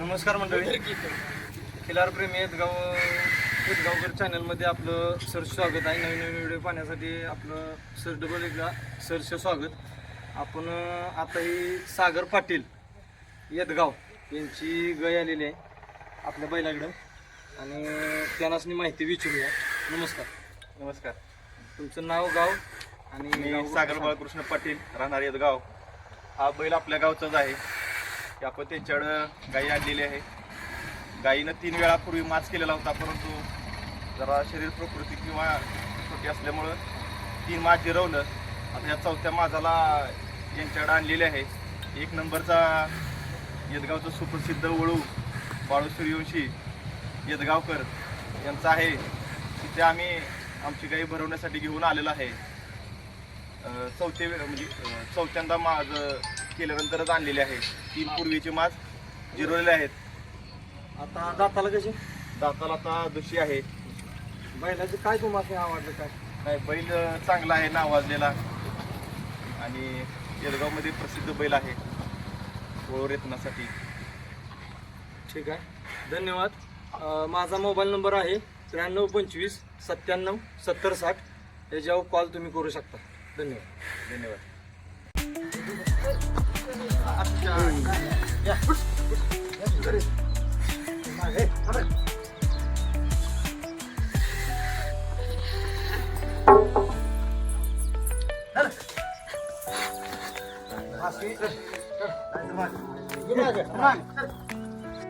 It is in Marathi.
नमस्कार मंडळी, खिलार प्रेमी येतगावकर चॅनलमध्ये आपलं सर स्वागत आहे. नवीन नवीन व्हिडिओ पाहण्यासाठी आपलं सर डबल एकदा सरचं स्वागत. आपण आता ही सागर पाटील येतगाव यांची गाय आलेली आहे आपल्या बैलाकडं आणि त्यांनाच माहिती विचारूया. नमस्कार. नमस्कार. तुमचं नाव, गाव आणि मी सागर बाळकृष्ण पाटील, राहणार येतगाव. हा बैल आपल्या गावचाच आहे की आपण त्यांच्याकडं गायी आणलेली आहे. गायीनं 3 वेळा पूर्वी माच केलेला होता, परंतु जरा शरीर प्रकृती किंवा छोटी असल्यामुळं 3 माच जिरवलं. आता या 4थ्या माझाला यांच्याकडं आणलेले आहे. 1 नंबरचा येतगावचं सुप्रसिद्ध वळू बाळू सूर्यवंशी येतगावकर यांचा आहे. तिथे आम्ही आमची गाई भरवण्यासाठी घेऊन आलेला आहे. चौथ्यांदा माज केल्यानंतरच आणलेले आहे. 3 पूर्वीचे माज जिरवलेले आहेत. आता दाताला कशी? दाताला आता दुशी आहे. बैलाचं काय तुम्हाला आवडलं? काय नाही, बैल चांगला आहे, नावाजलेला आणि येतगावमध्ये प्रसिद्ध बैल आहे वळू रेतनासाठी. ठीक आहे, धन्यवाद. माझा मोबाईल नंबर आहे 9325 97 70 60. याच्यावर कॉल तुम्ही करू शकता. धन्यवाद. धन्यवाद. हा,